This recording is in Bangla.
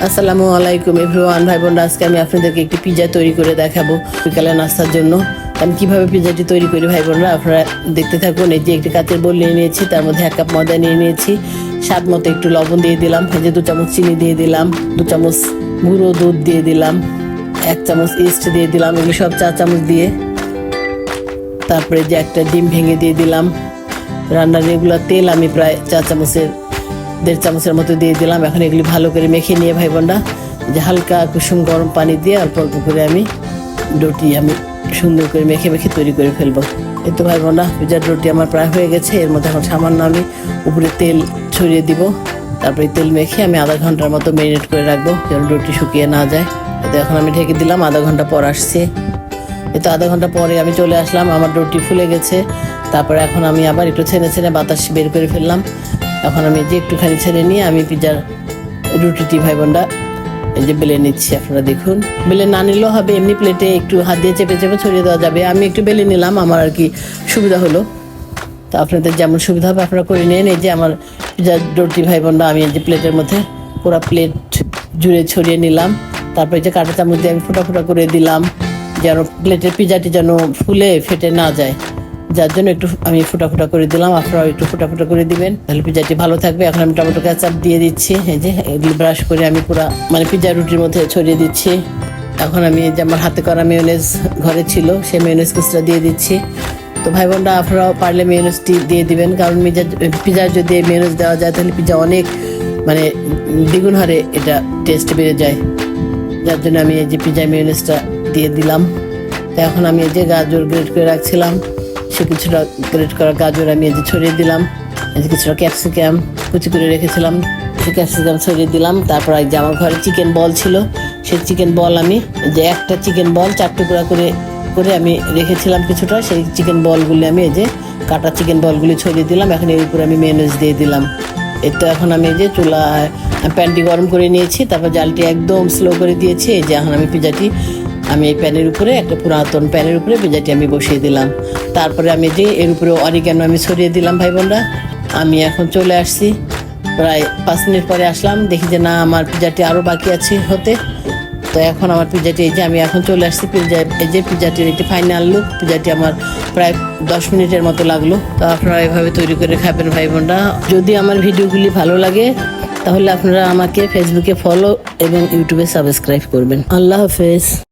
আসসালামু আলাইকুম এভরিওয়ান, ভাই বোনরা, আজকে আমি আপনাদেরকে একটি পিৎজা তৈরি করে দেখাবো বিকালে নাস্তার জন্য। আমি কিভাবে পিৎজাটি তৈরি করি ভাই বোনরা আপনারা দেখতে থাকুন। এই যে একটি কাচের বোল নিয়ে নিয়েছি, তার মধ্যে 1 কাপ ময়দা নিয়ে নিয়েছি, স্বাদ মতো একটু লবণ দিয়ে দিলাম, এই যে 2 চামচ চিনি দিয়ে দিলাম, 2 চামচ গুঁড়ো দুধ দিয়ে দিলাম, 1 চামচ ইস্ট দিয়ে দিলাম, এগুলো সব 4 চামচ দিয়ে, তারপরে যে একটা ডিম ভেঙে দিয়ে দিলাম। রান্নার রেগুলার তেল আমি প্রায় 4 চামচের 1.5 চামচের মতো দিয়ে দিলাম। এখন এগুলি ভালো করে মেখে নিয়ে ভাই বোনরা যে হালকা কুসুম গরম পানি দিয়ে অল্প অল্প করে আমি রুটি সুন্দর করে মেখে মেখে তৈরি করে ফেলবো। এই তো ভাই বোনরা পিৎজার রুটি আমার প্রায় হয়ে গেছে। এর মধ্যে এখন সামান্য আমি উপরে তেল ছড়িয়ে দিব, তারপরে তেল মেখে আমি আধা ঘন্টার মতো ম্যারিনেট করে রাখবো যেন রুটি শুকিয়ে না যায়। তো এখন আমি ঢেকে দিলাম, আধা ঘন্টা পর আসছে। এই তো আধা ঘন্টা পরে আমি চলে আসলাম, আমার রুটি ফুলে গেছে। তারপরে এখন আমি আবার একটু ছেড়ে ছেড়ে বাতাস বের করে ফেললাম। এখন আমি যে একটুখানি ছেড়ে নিয়ে আমি পিৎজার রুটিটি ভাই বোনরা এই যে বেলে নিচ্ছি। আপনারা দেখুন, বেলে না নিলেও হবে, এমনি প্লেটে একটু হাত দিয়ে চেপে চেপে ছড়িয়ে দেওয়া যাবে। আমি একটু বেলে নিলাম, আমার আর কি সুবিধা হলো। তো আপনাদের যেমন সুবিধা হবে আপনারা করে নিন। এই যে আমার পিৎজার রুটি ভাই বোনরা আমি এই যে প্লেটের মধ্যে পুরো প্লেট জুড়ে ছড়িয়ে নিলাম। তারপরে যে কাঁটা চামচ দিয়ে আমি ফোটা ফোটা করে দিলাম যেন প্লেটের পিৎজাটি যেন ফুলে ফেটে না যায়, যার জন্য একটু আমি ফোটা ফোটা করে দিলাম। আপনারাও একটু ফোটা ফোটা করে দিবেন, তাহলে পিৎজাটি ভালো থাকবে। এখন আমি টমেটো কেচাপ দিয়ে দিচ্ছি, এই যে এগুলি ব্রাশ করে আমি পুরো পিৎজা রুটির মধ্যে ছড়িয়ে দিচ্ছি। এখন আমি যে আমার হাতে করা মেয়োনেজ ঘরে ছিল সেই মেয়োনেজ কিছুটা দিয়ে দিচ্ছি। তো ভাই বোনরা আপনারাও পারলে মেয়োনেজটি দিয়ে দিবেন, কারণ পিৎজার যদি মেয়োনেজ দেওয়া যায় তাহলে পিৎজা অনেক দ্বিগুণ হারে এটা টেস্ট বেড়ে যায়, যার জন্য আমি এই যে পিৎজা মেয়োনেজটা দিয়ে দিলাম। তো এখন আমি এই যে গাজর গ্রেট করে রাখছিলাম সে কিছুটা গ্রেট করা গাজর আমি এই যে ছড়িয়ে দিলাম। এই যে কিছুটা ক্যাপসিকাম কুচি করে রেখেছিলাম, সেই ক্যাপসিকাম ছড়িয়ে দিলাম। তারপর এই যে আমার ঘরে চিকেন বল ছিল, সেই চিকেন বল আমি যে একটা চিকেন বল 4 টুকরা করে করে আমি রেখেছিলাম কিছুটা, সেই চিকেন বলগুলি আমি এই যে কাটা চিকেন বলগুলি ছড়িয়ে দিলাম। এখন এর উপরে আমি মেয়োনেজ দিয়ে দিলাম। এই তো এখন আমি এই যে চুলায় প্যানটি গরম করে নিয়েছি, তারপর জালটি একদম স্লো করে দিয়েছি। এই যে এখন আমি পিৎজাটি আমি এই প্যানের উপরে একটা পুরাতন প্যানের উপরে পিৎজাটি আমি বসিয়ে দিলাম। তারপরে আমি যে এর উপরে অরিগানো আমি ছড়িয়ে দিলাম। ভাই বোনরা আমি এখন চলে আসছি, প্রায় 5 মিনিট পরে আসলাম, দেখি যে না আমার পিৎজাটি আরও বাকি আছে হতে। তো এখন আমার পিৎজাটি এই যে আমি এখন চলে আসছি এই যে পিৎজাটির একটি ফাইনাল লুক। পিৎজাটি আমার প্রায় 10 মিনিটের মতো লাগলো। তো আপনারা এভাবে তৈরি করে খাবেন ভাই বোনরা। যদি আমার ভিডিওগুলি ভালো লাগে তাহলে আপনারা আমাকে ফেসবুকে ফলো এবং ইউটিউবে সাবস্ক্রাইব করবেন। আল্লাহ হাফেজ।